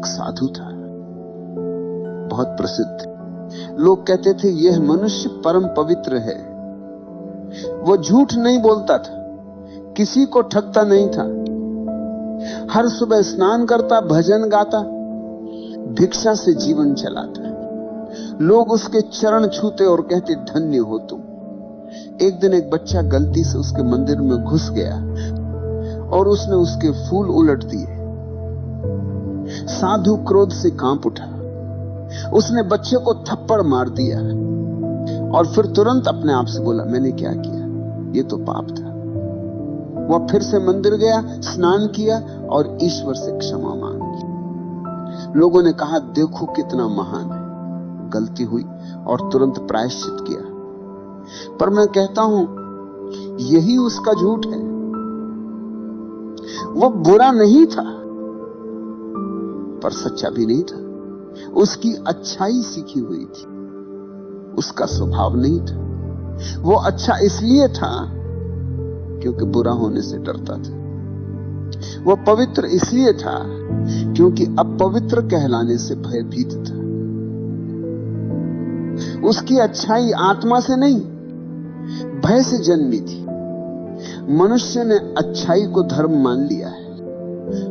एक साधु था, बहुत प्रसिद्ध। लोग कहते थे यह मनुष्य परम पवित्र है। वो झूठ नहीं बोलता था, किसी को ठगता नहीं था, हर सुबह स्नान करता, भजन गाता, भिक्षा से जीवन चलाता। लोग उसके चरण छूते और कहते धन्य हो तुम। एक दिन एक बच्चा गलती से उसके मंदिर में घुस गया और उसने उसके फूल उलट दिए। साधु क्रोध से कांप उठा, उसने बच्चे को थप्पड़ मार दिया और फिर तुरंत अपने आप से बोला मैंने क्या किया, ये तो पाप था। वह फिर से मंदिर गया, स्नान किया और ईश्वर से क्षमा मांगी। लोगों ने कहा देखो कितना महान है, गलती हुई और तुरंत प्रायश्चित किया। पर मैं कहता हूं यही उसका झूठ है। वो बुरा नहीं था पर सच्चा भी नहीं था। उसकी अच्छाई सीखी हुई थी, उसका स्वभाव नहीं था। वो अच्छा इसलिए था क्योंकि बुरा होने से डरता था। वो पवित्र इसलिए था क्योंकि अपवित्र कहलाने से भयभीत था। उसकी अच्छाई आत्मा से नहीं, भय से जन्मी थी। मनुष्य ने अच्छाई को धर्म मान लिया है,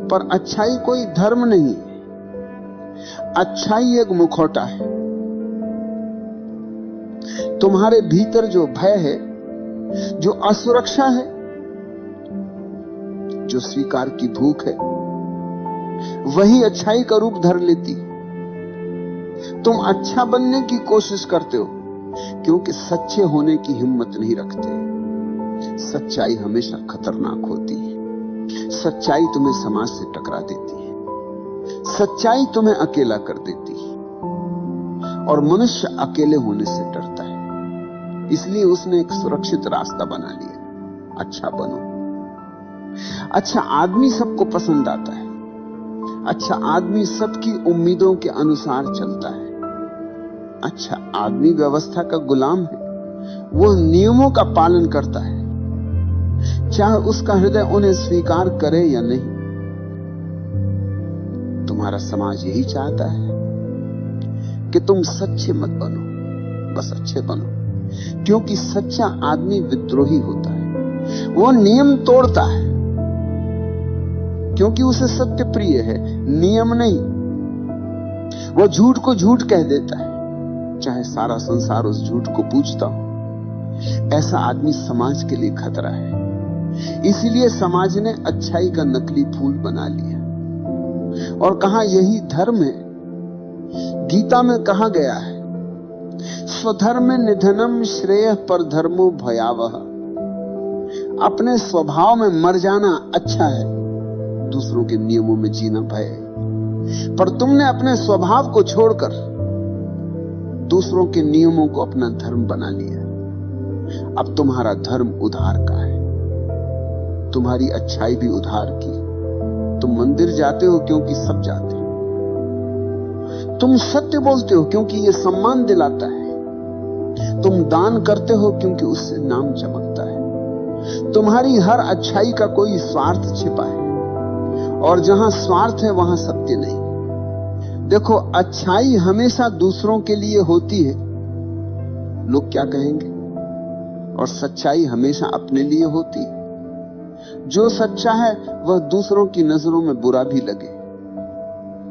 पर अच्छाई कोई धर्म नहीं। अच्छाई एक मुखौटा है। तुम्हारे भीतर जो भय है, जो असुरक्षा है, जो स्वीकार की भूख है, वही अच्छाई का रूप धर लेती। तुम अच्छा बनने की कोशिश करते हो क्योंकि सच्चे होने की हिम्मत नहीं रखते। सच्चाई हमेशा खतरनाक होती है। सच्चाई तुम्हें समाज से टकरा देती है, सच्चाई तुम्हें अकेला कर देती है और मनुष्य अकेले होने से डरता है। इसलिए उसने एक सुरक्षित रास्ता बना लिया, अच्छा बनो। अच्छा आदमी सबको पसंद आता है, अच्छा आदमी सबकी उम्मीदों के अनुसार चलता है। अच्छा आदमी व्यवस्था का गुलाम है, वो नियमों का पालन करता है, चाहे उसका हृदय उन्हें स्वीकार करे या नहीं। तुम्हारा समाज यही चाहता है कि तुम सच्चे मत बनो, बस अच्छे बनो, क्योंकि सच्चा आदमी विद्रोही होता है। वो नियम तोड़ता है क्योंकि उसे सत्य प्रिय है, नियम नहीं। वो झूठ को झूठ कह देता है, चाहे सारा संसार उस झूठ को पूछता हो। ऐसा आदमी समाज के लिए खतरा है। इसीलिए समाज ने अच्छाई का नकली फूल बना लिया और कहा यही धर्म है। गीता में कहा गया है स्वधर्म निधनम श्रेय पर धर्मो भयावह। अपने स्वभाव में मर जाना अच्छा है, दूसरों के नियमों में जीना भय है। पर तुमने अपने स्वभाव को छोड़कर दूसरों के नियमों को अपना धर्म बना लिया। अब तुम्हारा धर्म उधार का है, तुम्हारी अच्छाई भी उधार की। तुम मंदिर जाते हो क्योंकि सब जाते हो, तुम सत्य बोलते हो क्योंकि यह सम्मान दिलाता है, तुम दान करते हो क्योंकि उससे नाम चमकता है। तुम्हारी हर अच्छाई का कोई स्वार्थ छिपा है और जहां स्वार्थ है वहां सत्य नहीं। देखो अच्छाई हमेशा दूसरों के लिए होती है, लोग क्या कहेंगे, और सच्चाई हमेशा अपने लिए होती है। जो सच्चा है वह दूसरों की नजरों में बुरा भी लगे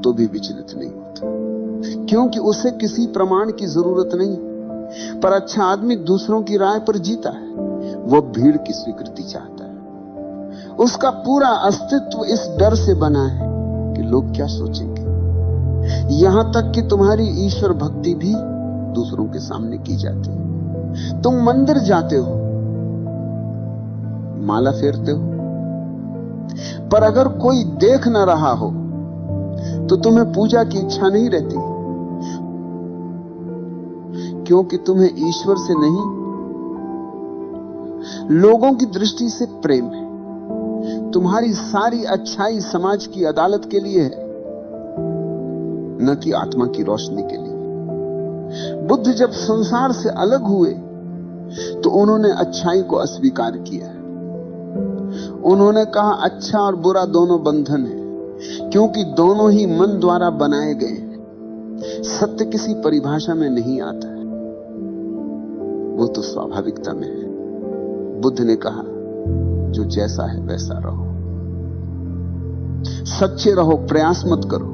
तो भी विचलित नहीं होता, क्योंकि उसे किसी प्रमाण की जरूरत नहीं। पर अच्छा आदमी दूसरों की राय पर जीता है, वो भीड़ की स्वीकृति चाहता है। उसका पूरा अस्तित्व इस डर से बना है कि लोग क्या सोचेंगे। यहां तक कि तुम्हारी ईश्वर भक्ति भी दूसरों के सामने की जाती है। तुम मंदिर जाते हो, माला फेरते हो, पर अगर कोई देख न रहा हो तो तुम्हें पूजा की इच्छा नहीं रहती, क्योंकि तुम्हें ईश्वर से नहीं लोगों की दृष्टि से प्रेम है। तुम्हारी सारी अच्छाई समाज की अदालत के लिए है, न कि आत्मा की रोशनी के लिए। बुद्ध जब संसार से अलग हुए तो उन्होंने अच्छाई को अस्वीकार किया। उन्होंने कहा अच्छा और बुरा दोनों बंधन है, क्योंकि दोनों ही मन द्वारा बनाए गए हैं। सत्य किसी परिभाषा में नहीं आता है, वो तो स्वाभाविकता में है। बुद्ध ने कहा, जो जैसा है वैसा रहो, सच्चे रहो, प्रयास मत करो।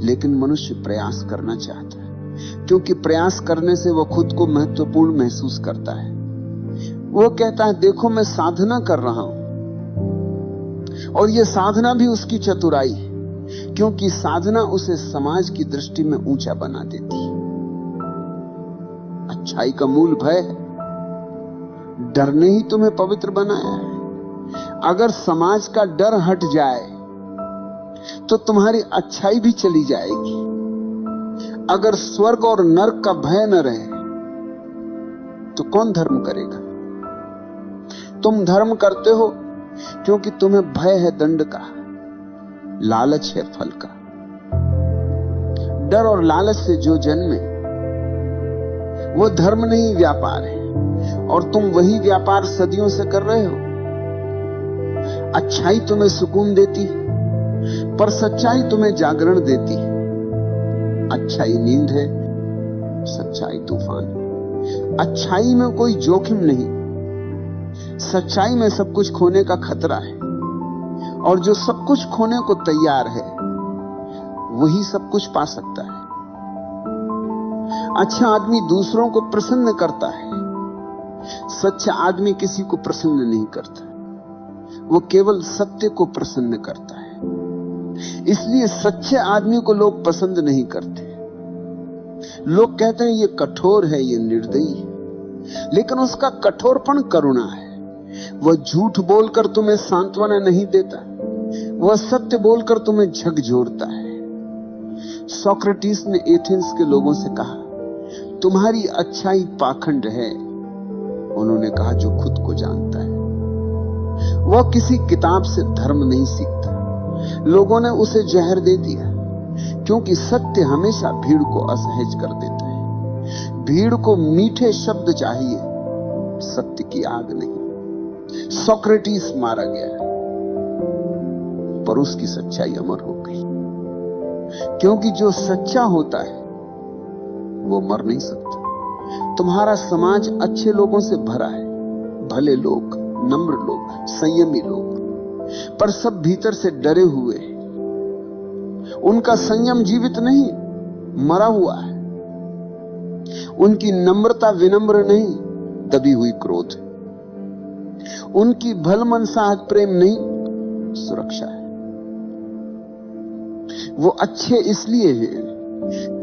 लेकिन मनुष्य प्रयास करना चाहता है, क्योंकि प्रयास करने से वो खुद को महत्वपूर्ण महसूस करता है। वो कहता है, देखो मैं साधना कर रहा हूं, और ये साधना भी उसकी चतुराई है, क्योंकि साधना उसे समाज की दृष्टि में ऊंचा बना देती है। अच्छाई का मूल भय है। डर ने ही तुम्हें पवित्र बनाया है। अगर समाज का डर हट जाए तो तुम्हारी अच्छाई भी चली जाएगी। अगर स्वर्ग और नरक का भय न रहे तो कौन धर्म करेगा? तुम धर्म करते हो क्योंकि तुम्हें भय है दंड का, लालच है फल का। डर और लालच से जो जन्मे वो धर्म नहीं, व्यापार है, और तुम वही व्यापार सदियों से कर रहे हो। अच्छाई तुम्हें सुकून देती, पर सच्चाई तुम्हें जागरण देती है। अच्छाई नींद है, सच्चाई तूफान है। अच्छाई में कोई जोखिम नहीं, सच्चाई में सब कुछ खोने का खतरा है। और जो सब कुछ खोने को तैयार है वही सब कुछ पा सकता है। अच्छा आदमी दूसरों को प्रसन्न करता है, सच्चा आदमी किसी को प्रसन्न नहीं करता, वो केवल सत्य को प्रसन्न करता है। इसलिए सच्चे आदमी को लोग पसंद नहीं करते। लोग कहते हैं ये कठोर है, ये निर्दयी है, लेकिन उसका कठोरपन करुणा है। वह झूठ बोलकर तुम्हें सांत्वना नहीं देता, वह सत्य बोलकर तुम्हें झकझोरता है। सोक्रेटिस ने एथेंस के लोगों से कहा, तुम्हारी अच्छाई पाखंड है। उन्होंने कहा, जो खुद को जानता है। वह किसी किताब से धर्म नहीं सीखता। लोगों ने उसे जहर दे दिया, क्योंकि सत्य हमेशा भीड़ को असहज कर देता है। भीड़ को मीठे शब्द चाहिए, सत्य की आग नहीं। सोक्रेटिस मारा गया, पर उसकी सच्चाई अमर हो गई, क्योंकि जो सच्चा होता है वो मर नहीं सकता। तुम्हारा समाज अच्छे लोगों से भरा है, भले लोग, नम्र लोग, संयमी लोग, पर सब भीतर से डरे हुए हैं। उनका संयम जीवित नहीं, मरा हुआ है। उनकी नम्रता विनम्र नहीं, दबी हुई क्रोध। उनकी भलमनसाहत प्रेम नहीं, सुरक्षा है। वो अच्छे इसलिए हैं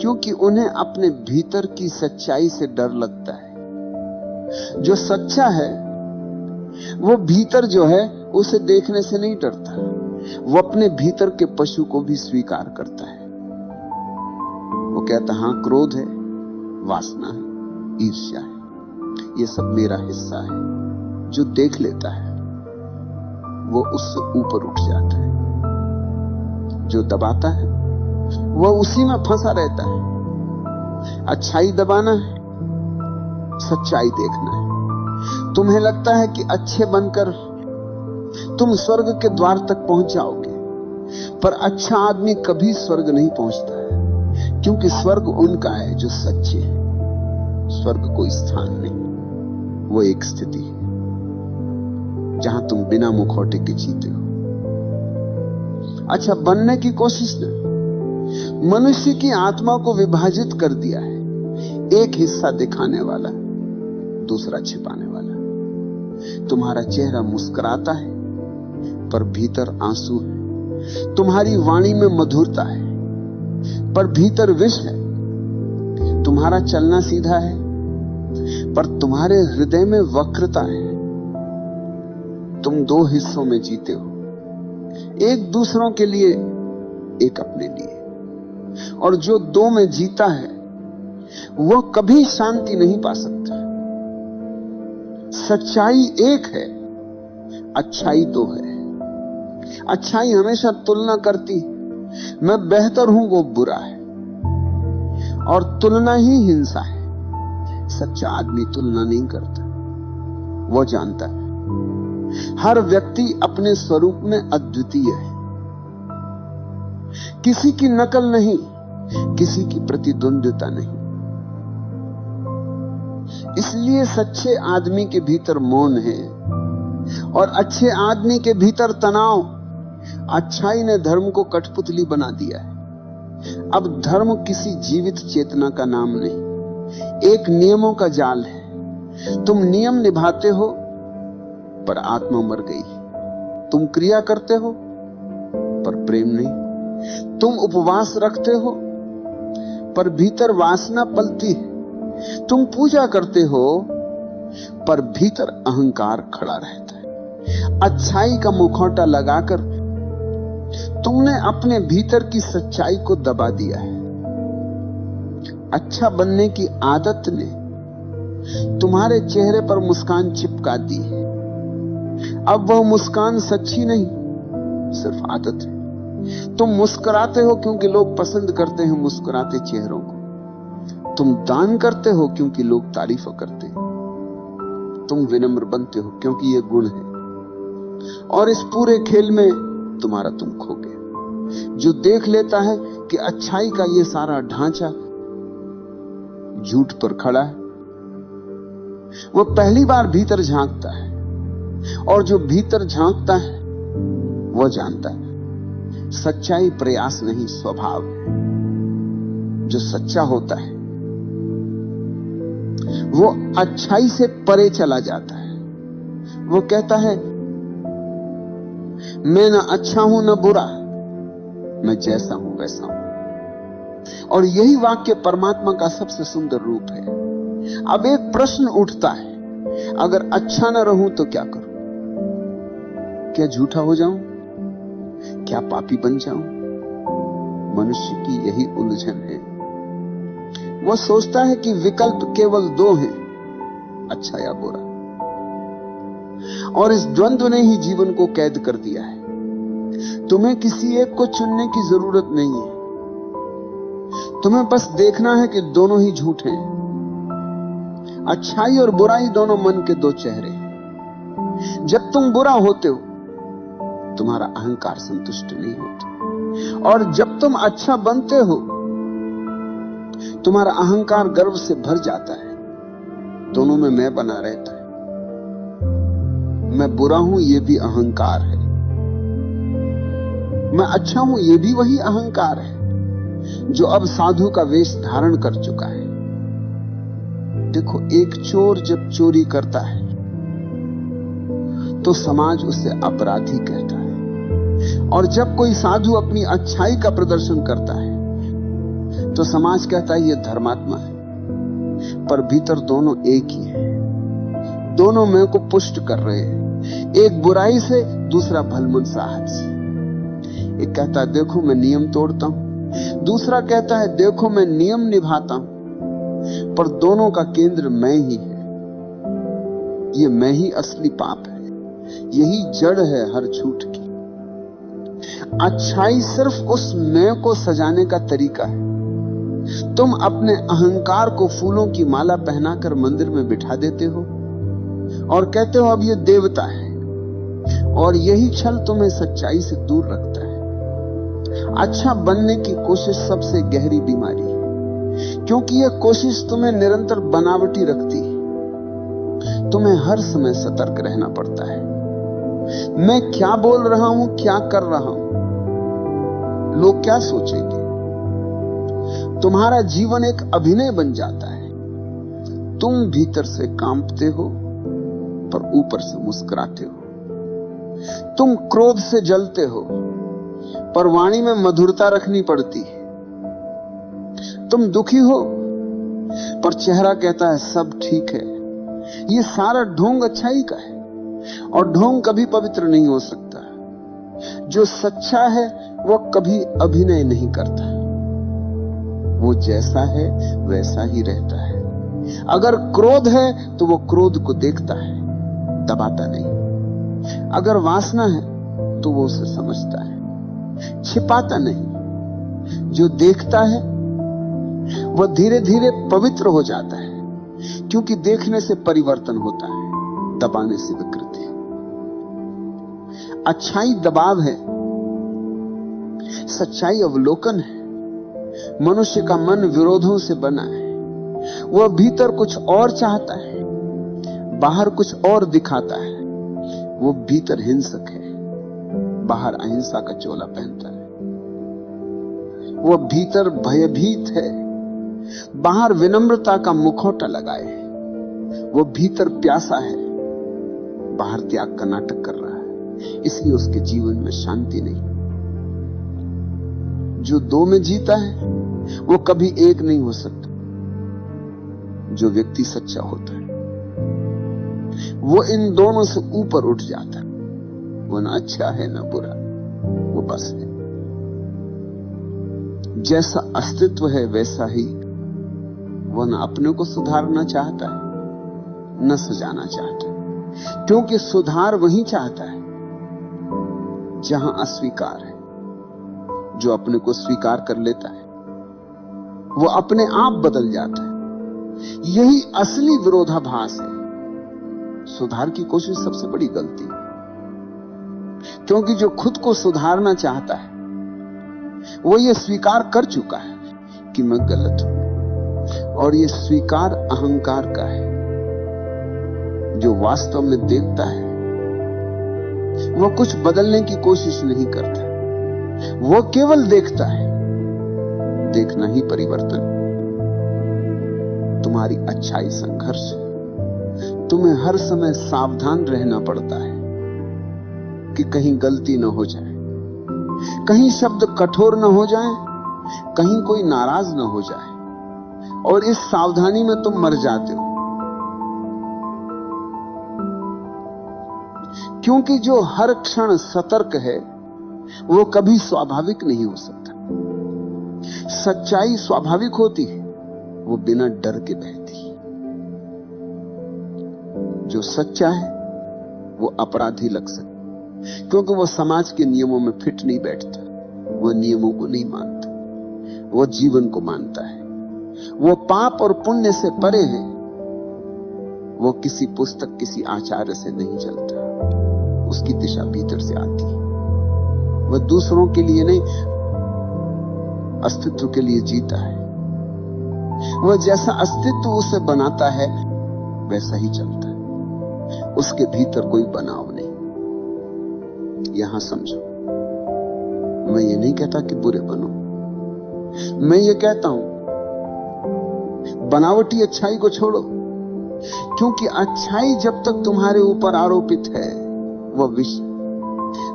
क्योंकि उन्हें अपने भीतर की सच्चाई से डर लगता है। जो सच्चा है वो भीतर जो है उसे देखने से नहीं डरता, वो अपने भीतर के पशु को भी स्वीकार करता है। वो कहता, हां क्रोध है, वासना है, ईर्ष्या है, ये सब मेरा हिस्सा है। जो देख लेता है वो उससे ऊपर उठ जाता है, जो दबाता है वो उसी में फंसा रहता है। अच्छाई दबाना है, सच्चाई देखना है। तुम्हें लगता है कि अच्छे बनकर तुम स्वर्ग के द्वार तक पहुंच जाओगे, पर अच्छा आदमी कभी स्वर्ग नहीं पहुंचता है, क्योंकि स्वर्ग उनका है जो सच्चे हैं। स्वर्ग कोई स्थान नहीं, वो एक स्थिति है जहां तुम बिना मुखौटे के जीते हो। अच्छा, बनने की कोशिश न। मनुष्य की आत्मा को विभाजित कर दिया है, एक हिस्सा दिखाने वाला, दूसरा छिपाने वाला। तुम्हारा चेहरा मुस्कुराता है, पर भीतर आंसू है। तुम्हारी वाणी में मधुरता है, पर भीतर विष है। तुम्हारा चलना सीधा है, पर तुम्हारे हृदय में वक्रता है। तुम दो हिस्सों में जीते हो, एक दूसरों के लिए, एक अपने लिए। और जो दो में जीता है वह कभी शांति नहीं पा सकता। सच्चाई एक है, अच्छाई दो है। अच्छाई हमेशा तुलना करती, मैं बेहतर हूं, वो बुरा है, और तुलना ही हिंसा है। सच्चा आदमी तुलना नहीं करता, वो जानता है हर व्यक्ति अपने स्वरूप में अद्वितीय है। किसी की नकल नहीं, किसी की प्रतिद्वंद्विता नहीं। इसलिए सच्चे आदमी के भीतर मौन है और अच्छे आदमी के भीतर तनाव। अच्छाई ने धर्म को कठपुतली बना दिया है। अब धर्म किसी जीवित चेतना का नाम नहीं, एक नियमों का जाल है। तुम नियम निभाते हो पर आत्मा मर गई। तुम क्रिया करते हो पर प्रेम नहीं। तुम उपवास रखते हो पर भीतर वासना पलती है। तुम पूजा करते हो पर भीतर अहंकार खड़ा रहता है। अच्छाई का मुखौटा लगाकर तुमने अपने भीतर की सच्चाई को दबा दिया है। अच्छा बनने की आदत ने तुम्हारे चेहरे पर मुस्कान चिपका दी है। अब वह मुस्कान सच्ची नहीं, सिर्फ आदत है। तुम मुस्कुराते हो क्योंकि लोग पसंद करते हैं मुस्कुराते चेहरों को। तुम दान करते हो क्योंकि लोग तारीफ करते हैं। तुम विनम्र बनते हो क्योंकि यह गुण है। और इस पूरे खेल में तुम्हारा तुम खो गए। जो देख लेता है कि अच्छाई का यह सारा ढांचा झूठ पर खड़ा है, वो पहली बार भीतर झांकता है। और जो भीतर झांकता है वह जानता है सच्चाई प्रयास नहीं, स्वभाव है। जो सच्चा होता है वो अच्छाई से परे चला जाता है। वो कहता है मैं ना अच्छा हूं ना बुरा, मैं जैसा हूं वैसा हूं। और यही वाक्य परमात्मा का सबसे सुंदर रूप है। अब एक प्रश्न उठता है, अगर अच्छा ना रहूं तो क्या करूं? क्या झूठा हो जाऊं? क्या पापी बन जाऊं? मनुष्य की यही उलझन है। वह सोचता है कि विकल्प केवल दो हैं, अच्छा या बुरा। और इस द्वंद्व ने ही जीवन को कैद कर दिया है। तुम्हें किसी एक को चुनने की जरूरत नहीं है। तुम्हें बस देखना है कि दोनों ही झूठ हैं। अच्छाई और बुराई दोनों मन के दो चेहरे हैं। जब तुम बुरा होते हो तुम्हारा अहंकार संतुष्ट नहीं होता, और जब तुम अच्छा बनते हो तुम्हारा अहंकार गर्व से भर जाता है। दोनों में मैं बना रहता है। मैं बुरा हूं यह भी अहंकार है, मैं अच्छा हूं यह भी वही अहंकार है जो अब साधु का वेश धारण कर चुका है। देखो, एक चोर जब चोरी करता है तो समाज उसे अपराधी कहता है, और जब कोई साधु अपनी अच्छाई का प्रदर्शन करता है तो समाज कहता है यह धर्मात्मा है। पर भीतर दोनों एक ही है। दोनों मैं को पुष्ट कर रहे हैं, एक बुराई से, दूसरा भलमन साहस से। एक कहता है देखो मैं नियम तोड़ता हूं, दूसरा कहता है देखो मैं नियम निभाता हूं। पर दोनों का केंद्र मैं ही है। ये मैं ही असली पाप है, यही जड़ है हर झूठ की। अच्छाई सिर्फ उस मैं को सजाने का तरीका है। तुम अपने अहंकार को फूलों की माला पहनाकर मंदिर में बिठा देते हो और कहते हो अब ये देवता है, और यही छल तुम्हें सच्चाई से दूर रखता है। अच्छा बनने की कोशिश सबसे गहरी बीमारी है, क्योंकि यह कोशिश तुम्हें निरंतर बनावटी रखती है। तुम्हें हर समय सतर्क रहना पड़ता है। मैं क्या बोल रहा हूं, क्या कर रहा हूं, लोग क्या सोचेंगे। तुम्हारा जीवन एक अभिनय बन जाता है। तुम भीतर से कांपते हो पर ऊपर से मुस्कुराते हो। तुम क्रोध से जलते हो पर वाणी में मधुरता रखनी पड़ती है। तुम दुखी हो पर चेहरा कहता है सब ठीक है। यह सारा ढोंग अच्छाई का है, और ढोंग कभी पवित्र नहीं हो सकता। जो सच्चा है वह कभी अभिनय नहीं करता। वो जैसा है वैसा ही रहता है। अगर क्रोध है तो वो क्रोध को देखता है, दबाता नहीं। अगर वासना है तो वो उसे समझता है, छिपाता नहीं। जो देखता है वह धीरे धीरे पवित्र हो जाता है, क्योंकि देखने से परिवर्तन होता है, दबाने से विकृति। अच्छाई दबाव है, सच्चाई अवलोकन है। मनुष्य का मन विरोधों से बना है। वह भीतर कुछ और चाहता है, बाहर कुछ और दिखाता है। वो भीतर हिंसक है, बाहर अहिंसा का चोला पहनता है। वो भीतर भयभीत है, बाहर विनम्रता का मुखौटा लगाए। वो भीतर प्यासा है, बाहर त्याग का नाटक कर रहा है। इसलिए उसके जीवन में शांति नहीं। जो दो में जीता है वो कभी एक नहीं हो सकता। जो व्यक्ति सच्चा होता है वो इन दोनों से ऊपर उठ जाता है। वो ना अच्छा है ना बुरा, वो बस है। जैसा अस्तित्व है वैसा ही वो न अपने को सुधारना चाहता है न सजाना चाहता है, क्योंकि सुधार वही चाहता है जहां अस्वीकार है। जो अपने को स्वीकार कर लेता है वो अपने आप बदल जाता है। यही असली विरोधाभास है। सुधार की कोशिश सबसे बड़ी गलती है, क्योंकि जो खुद को सुधारना चाहता है वो ये स्वीकार कर चुका है कि मैं गलत हूं, और ये स्वीकार अहंकार का है। जो वास्तव में देखता है वो कुछ बदलने की कोशिश नहीं करता, वो केवल देखता है। देखना ही परिवर्तन। तुम्हारी अच्छाई संघर्ष है। तुम्हें हर समय सावधान रहना पड़ता है कि कहीं गलती न हो जाए, कहीं शब्द कठोर न हो जाए, कहीं कोई नाराज न हो जाए, और इस सावधानी में तुम मर जाते हो। क्योंकि जो हर क्षण सतर्क है वो कभी स्वाभाविक नहीं हो सकता। सच्चाई स्वाभाविक होती है, वो बिना डर के बहती है। जो सच्चा है वो अपराधी लग सकता, क्योंकि वो समाज के नियमों में फिट नहीं बैठता। वो नियमों को नहीं मानता, वो जीवन को मानता है। वो पाप और पुण्य से परे है। वो किसी पुस्तक, किसी आचार्य से नहीं चलता। उसकी दिशा भीतर से आती है। वह दूसरों के लिए नहीं, अस्तित्व के लिए जीता है। वह जैसा अस्तित्व उसे बनाता है वैसा ही चलता है। उसके भीतर कोई बनाव नहीं। यहां समझो, मैं ये नहीं कहता कि बुरे बनो। मैं ये कहता हूं बनावटी अच्छाई को छोड़ो, क्योंकि अच्छाई जब तक तुम्हारे ऊपर आरोपित है वह विष।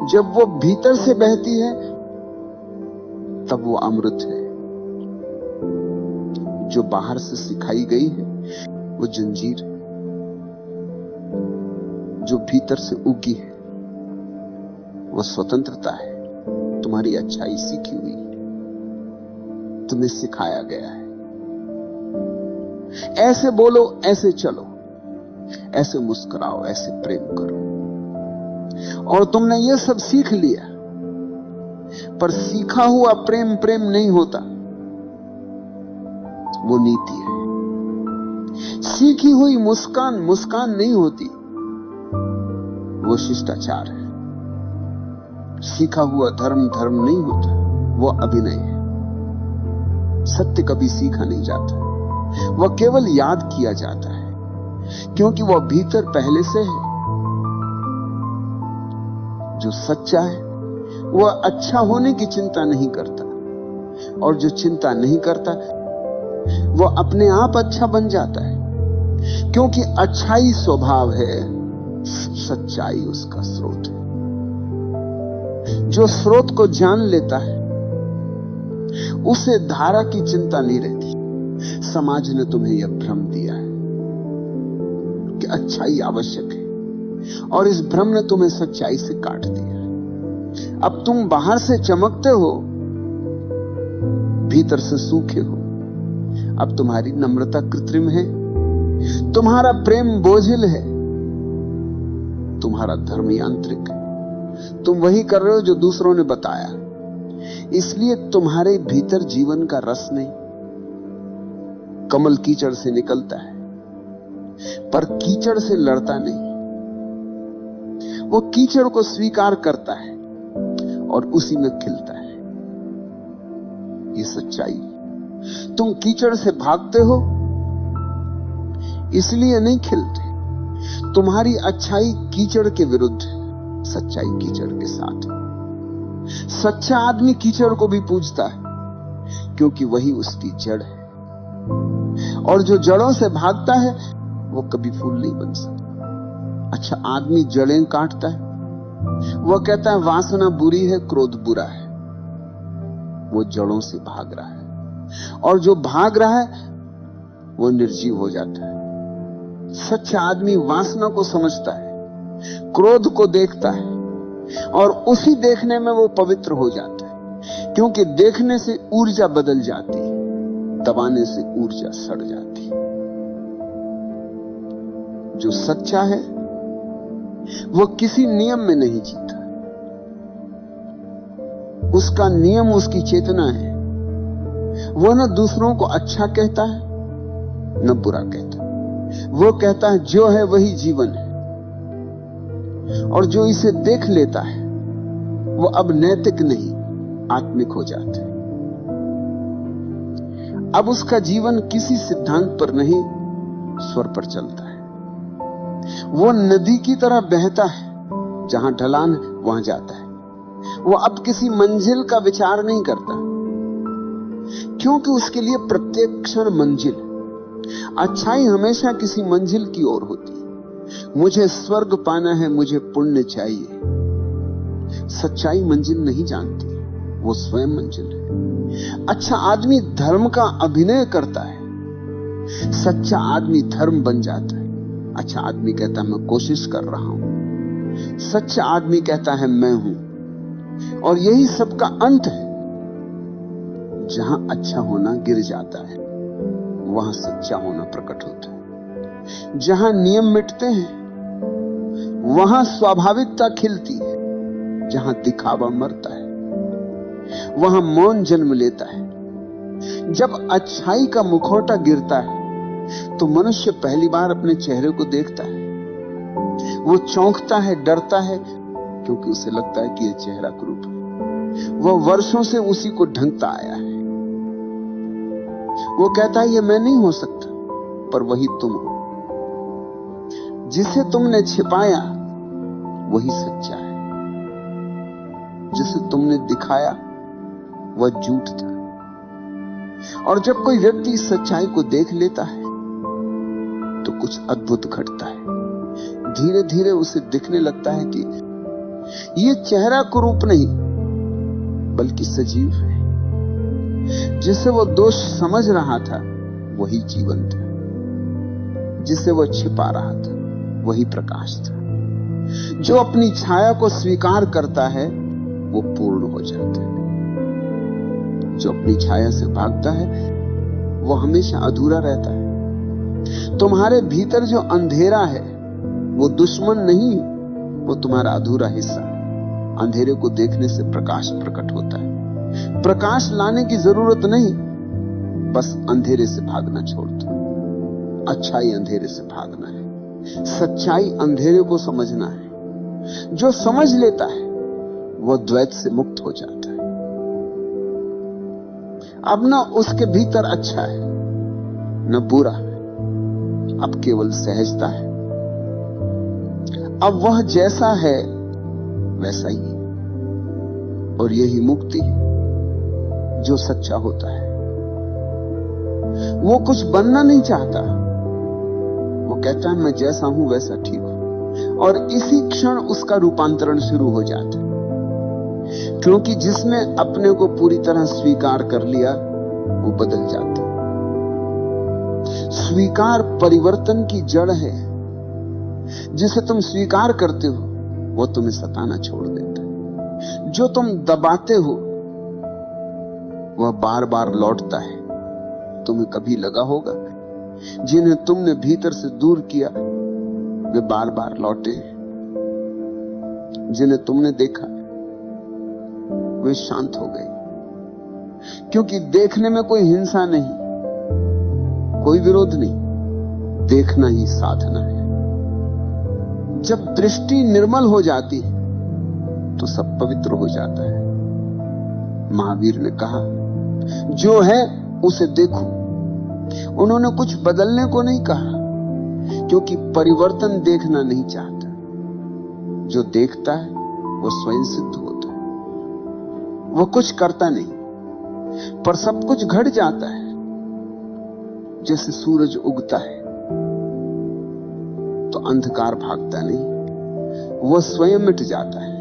जब वो भीतर से बहती है तब वो अमृत है। जो बाहर से सिखाई गई है वो जंजीर है। जो भीतर से उगी है वो स्वतंत्रता है। तुम्हारी अच्छाई सीखी हुई है, तुम्हें सिखाया गया है। ऐसे बोलो, ऐसे चलो, ऐसे मुस्कुराओ, ऐसे प्रेम करो, और तुमने ये सब सीख लिया। पर सीखा हुआ प्रेम प्रेम नहीं होता, वो नीति है। सीखी हुई मुस्कान मुस्कान नहीं होती, वो शिष्टाचार है। सीखा हुआ धर्म धर्म नहीं होता, वो अभिनय है। सत्य कभी सीखा नहीं जाता, वह केवल याद किया जाता है, क्योंकि वह भीतर पहले से है। जो सच्चा है वह अच्छा होने की चिंता नहीं करता, और जो चिंता नहीं करता वह अपने आप अच्छा बन जाता है, क्योंकि अच्छाई स्वभाव है, सच्चाई उसका स्रोत है। जो स्रोत को जान लेता है उसे धारा की चिंता नहीं रहती। समाज ने तुम्हें यह भ्रम दिया है कि अच्छाई आवश्यक है, और इस भ्रम ने तुम्हें सच्चाई से काट दिया। अब तुम बाहर से चमकते हो, भीतर से सूखे हो। अब तुम्हारी नम्रता कृत्रिम है, तुम्हारा प्रेम बोझिल है, तुम्हारा धर्म यांत्रिक है। तुम वही कर रहे हो जो दूसरों ने बताया, इसलिए तुम्हारे भीतर जीवन का रस नहीं। कमल कीचड़ से निकलता है, पर कीचड़ से लड़ता नहीं। वो कीचड़ को स्वीकार करता है और उसी में खिलता है। ये सच्चाई। तुम कीचड़ से भागते हो इसलिए नहीं खिलते। तुम्हारी अच्छाई कीचड़ के विरुद्ध, सच्चाई कीचड़ के साथ। सच्चा आदमी कीचड़ को भी पूजता है क्योंकि वही उसकी जड़ है। और जो जड़ों से भागता है वो कभी फूल नहीं बन सकता। अच्छा आदमी जड़ें काटता है, वो कहता है वासना बुरी है, क्रोध बुरा है। वो जड़ों से भाग रहा है, और जो भाग रहा है वो निर्जीव हो जाता है। सच्चा आदमी वासना को समझता है, क्रोध को देखता है, और उसी देखने में वो पवित्र हो जाता है। क्योंकि देखने से ऊर्जा बदल जाती है, दबाने से ऊर्जा सड़ जाती है। जो सच्चा है वो किसी नियम में नहीं जीता। उसका नियम उसकी चेतना है। वो न दूसरों को अच्छा कहता है न बुरा कहता। वो कहता है जो है वही जीवन है, और जो इसे देख लेता है वो अब नैतिक नहीं आत्मिक हो जाता है। अब उसका जीवन किसी सिद्धांत पर नहीं, स्वर पर चलता है। वो नदी की तरह बहता है, जहां ढलान है वहां जाता है। वो अब किसी मंजिल का विचार नहीं करता, क्योंकि उसके लिए प्रत्येक क्षण मंजिल है। अच्छाई हमेशा किसी मंजिल की ओर होती है। मुझे स्वर्ग पाना है, मुझे पुण्य चाहिए। सच्चाई मंजिल नहीं जानती, वो स्वयं मंजिल है। अच्छा आदमी धर्म का अभिनय करता है, सच्चा आदमी धर्म बन जाता है। अच्छा आदमी कहता है मैं कोशिश कर रहा हूं, सच्चा आदमी कहता है मैं हूं। और यही सबका अंत है। जहां अच्छा होना गिर जाता है वहां सच्चा होना प्रकट होता है। जहां नियम मिटते हैं वहां स्वाभाविकता खिलती है। जहां दिखावा मरता है वहां मौन जन्म लेता है। जब अच्छाई का मुखौटा गिरता है तो मनुष्य पहली बार अपने चेहरे को देखता है। वो चौंकता है, डरता है, क्योंकि उसे लगता है कि यह चेहरा कुरूप है। वह वर्षों से उसी को ढंगता आया है। वो कहता है ये मैं नहीं हो सकता, पर वही तुम हो। जिसे तुमने छिपाया वही सच्चा है, जिसे तुमने दिखाया वह झूठ था। और जब कोई व्यक्ति सच्चाई को देख लेता है तो कुछ अद्भुत घटता है। धीरे धीरे उसे दिखने लगता है कि यह चेहरा कुरूप नहीं बल्कि सजीव है। जिसे वो दोष समझ रहा था वही जीवन था, जिसे वो छिपा रहा था वही प्रकाश था। जो अपनी छाया को स्वीकार करता है वो पूर्ण हो जाता है। जो अपनी छाया से भागता है वो हमेशा अधूरा रहता है। तुम्हारे भीतर जो अंधेरा है वो दुश्मन नहीं, वो तुम्हारा अधूरा हिस्सा। अंधेरे को देखने से प्रकाश प्रकट होता है। प्रकाश लाने की जरूरत नहीं, बस अंधेरे से भागना छोड़ दो। अच्छाई अंधेरे से भागना है, सच्चाई अंधेरे को समझना है। जो समझ लेता है वह द्वैत से मुक्त हो जाता है। अब ना उसके भीतर अच्छा है न बुरा है, अब केवल सहजता है। अब वह जैसा है वैसा ही है, और यही मुक्ति है। जो सच्चा होता है वो कुछ बनना नहीं चाहता। वो कहता है मैं जैसा हूं वैसा ठीक हूं, और इसी क्षण उसका रूपांतरण शुरू हो जाता है। क्योंकि जिसने अपने को पूरी तरह स्वीकार कर लिया वो बदल जाता है। स्वीकार परिवर्तन की जड़ है। जिसे तुम स्वीकार करते हो वो तुम्हें सताना छोड़ देता है। जो तुम दबाते हो वह बार बार लौटता है। तुम्हें कभी लगा होगा जिन्हें तुमने भीतर से दूर किया वे बार बार लौटे। जिन्हें तुमने देखा वे शांत हो गए, क्योंकि देखने में कोई हिंसा नहीं, कोई विरोध नहीं। देखना ही साधना है। जब दृष्टि निर्मल हो जाती है तो सब पवित्र हो जाता है। महावीर ने कहा जो है उसे देखो। उन्होंने कुछ बदलने को नहीं कहा, क्योंकि परिवर्तन देखना नहीं चाहता। जो देखता है वो स्वयं सिद्ध होता है। वो कुछ करता नहीं, पर सब कुछ घट जाता है। जैसे सूरज उगता है तो अंधकार भागता नहीं, वह स्वयं मिट जाता है।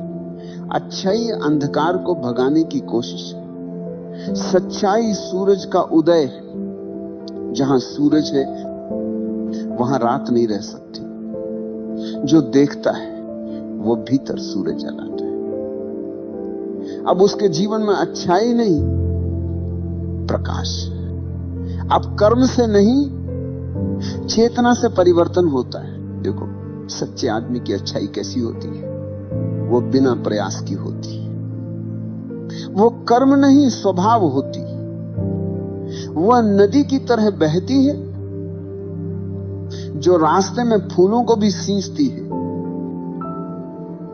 अच्छाई अंधकार को भगाने की कोशिश है। सच्चाई सूरज का उदय है। जहां सूरज है वहां रात नहीं रह सकती। जो देखता है वो भीतर सूरज जलाता है। अब उसके जीवन में अच्छाई नहीं, प्रकाश। अब कर्म से नहीं, चेतना से परिवर्तन होता है। देखो सच्चे आदमी की अच्छाई कैसी होती है, वो बिना प्रयास की होती है। वो कर्म नहीं, स्वभाव होती है। वह नदी की तरह बहती है जो रास्ते में फूलों को भी सींचती है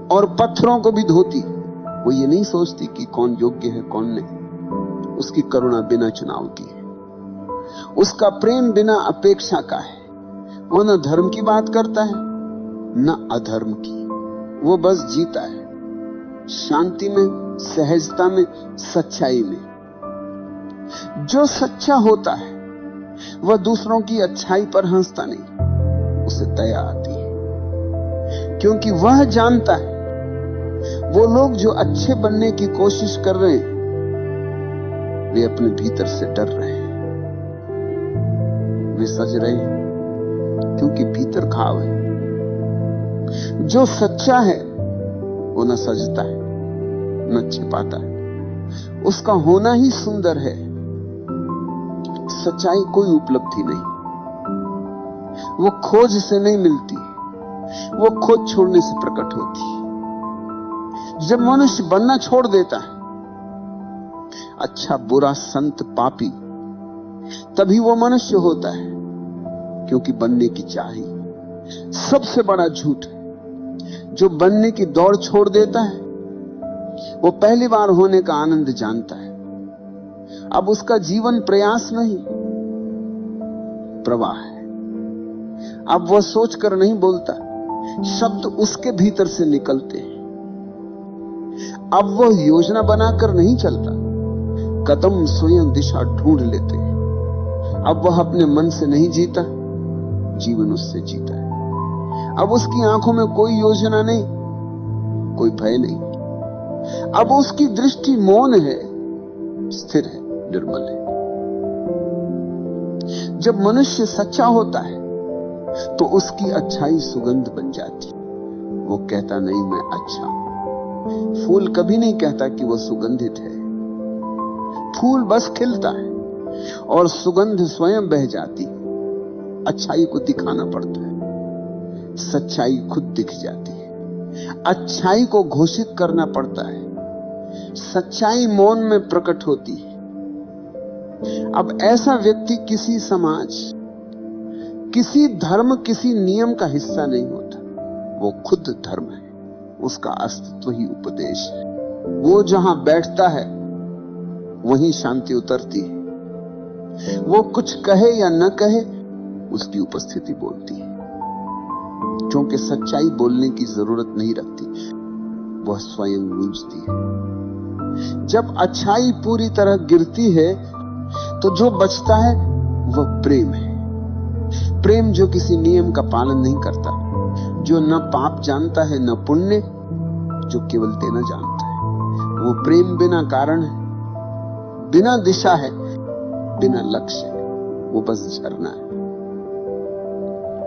और पत्थरों को भी धोती है। वो ये नहीं सोचती कि कौन योग्य है कौन नहीं। उसकी करुणा बिना चुनाव की है। उसका प्रेम बिना अपेक्षा का है। वो न धर्म की बात करता है न अधर्म की। वो बस जीता है शांति में, सहजता में, सच्चाई में। जो सच्चा होता है वह दूसरों की अच्छाई पर हंसता नहीं, उसे दया आती है। क्योंकि वह जानता है वो लोग जो अच्छे बनने की कोशिश कर रहे हैं वे अपने भीतर से डर रहे हैं। वे सज रहे हैं क्योंकि भीतर घाव है। जो सच्चा है वो न सजता है न छिपाता है। उसका होना ही सुंदर है। सच्चाई कोई उपलब्धि नहीं, वो खोज से नहीं मिलती, वो खोज छोड़ने से प्रकट होती है। जब मनुष्य बनना छोड़ देता है, अच्छा बुरा संत पापी, तभी वो मनुष्य होता है। क्योंकि बनने की चाही सबसे बड़ा झूठ है। जो बनने की दौड़ छोड़ देता है वो पहली बार होने का आनंद जानता है। अब उसका जीवन प्रयास नहीं, प्रवाह है। अब वह सोचकर नहीं बोलता, शब्द उसके भीतर से निकलते हैं। अब वह योजना बनाकर नहीं चलता, कदम स्वयं दिशा ढूंढ लेते हैं। अब वह अपने मन से नहीं जीता, जीवन उससे जीता है। अब उसकी आंखों में कोई योजना नहीं, कोई भय नहीं। अब उसकी दृष्टि मौन है, स्थिर है, निर्मल है। जब मनुष्य सच्चा होता है तो उसकी अच्छाई सुगंध बन जाती। वो कहता नहीं मैं अच्छा हूं। फूल कभी नहीं कहता कि वो सुगंधित है। फूल बस खिलता है और सुगंध स्वयं बह जाती। अच्छाई को दिखाना पड़ता है, सच्चाई खुद दिख जाती है। अच्छाई को घोषित करना पड़ता है, सच्चाई मौन में प्रकट होती है। अब ऐसा व्यक्ति किसी समाज, किसी धर्म, किसी नियम का हिस्सा नहीं होता। वो खुद धर्म है, उसका अस्तित्व ही उपदेश है। वो जहां बैठता है वहीं शांति उतरती है। वो कुछ कहे या न कहे, उसकी उपस्थिति बोलती है। क्योंकि सच्चाई बोलने की जरूरत नहीं रखती, वह स्वयं गूंजती है। जब अच्छाई पूरी तरह गिरती है तो जो बचता है वह प्रेम है। प्रेम जो किसी नियम का पालन नहीं करता, जो न पाप जानता है न पुण्य, जो केवल देना जानता है। वो प्रेम बिना कारण है, बिना दिशा है, बिना लक्ष्य है। वो बस झरना है।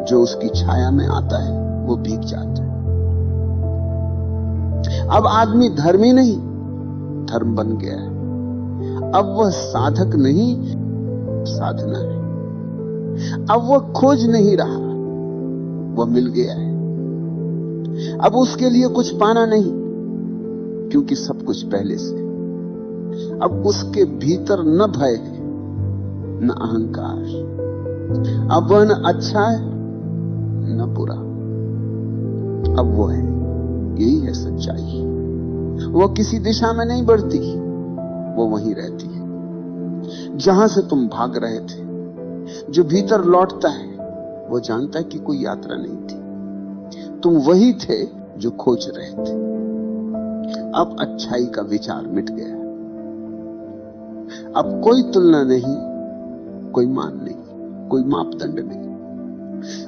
जो उसकी छाया में आता है वो भीग जाता है। अब आदमी धर्मी नहीं, धर्म बन गया है। अब वह साधक नहीं, साधना है। अब वह खोज नहीं रहा, वह मिल गया है। अब उसके लिए कुछ पाना नहीं, क्योंकि सब कुछ पहले से। अब उसके भीतर न भय है न अहंकार। अब वह न अच्छा है न बुरा। अब वो है, यही है सच्चाई। वो किसी दिशा में नहीं बढ़ती, वो वहीं रहती है। जहां से तुम भाग रहे थे। जो भीतर लौटता है वो जानता है कि कोई यात्रा नहीं थी, तुम वही थे जो खोज रहे थे। अब अच्छाई का विचार मिट गया। अब कोई तुलना नहीं, कोई मान नहीं, कोई मापदंड नहीं।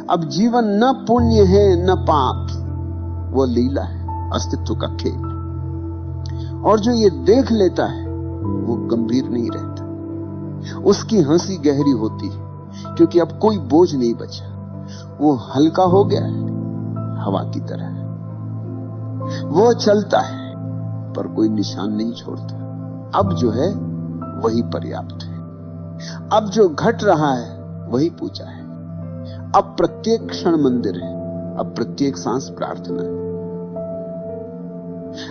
अब जीवन न पुण्य है न पाप, वो लीला है, अस्तित्व का खेल। और जो ये देख लेता है वो गंभीर नहीं रहता, उसकी हंसी गहरी होती है, क्योंकि अब कोई बोझ नहीं बचा। वो हल्का हो गया है, हवा की तरह। वो चलता है पर कोई निशान नहीं छोड़ता। अब जो है वही पर्याप्त है। अब जो घट रहा है वही पूजा है। अब प्रत्येक क्षण मंदिर है, अब प्रत्येक सांस प्रार्थना है।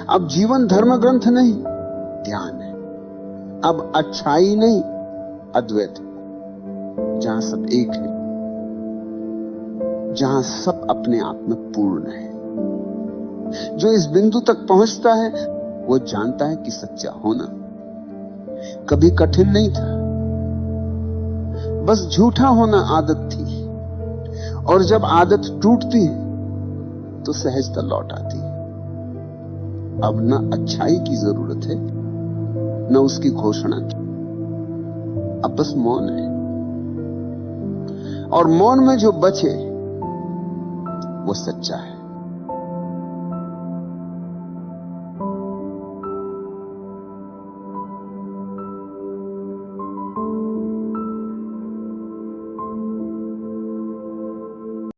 अब जीवन धर्म ग्रंथ नहीं, ध्यान है। अब अच्छाई नहीं, अद्वैत है, जहां सब एक है, जहां सब अपने आप में पूर्ण है। जो इस बिंदु तक पहुंचता है वो जानता है कि सच्चा होना कभी कठिन नहीं था, बस झूठा होना आदत थी। और जब आदत टूटती है तो सहजता लौट आती है। अब न अच्छाई की जरूरत है न उसकी घोषणा की, अब बस मौन है। और मौन में जो बचे वो सच्चा है।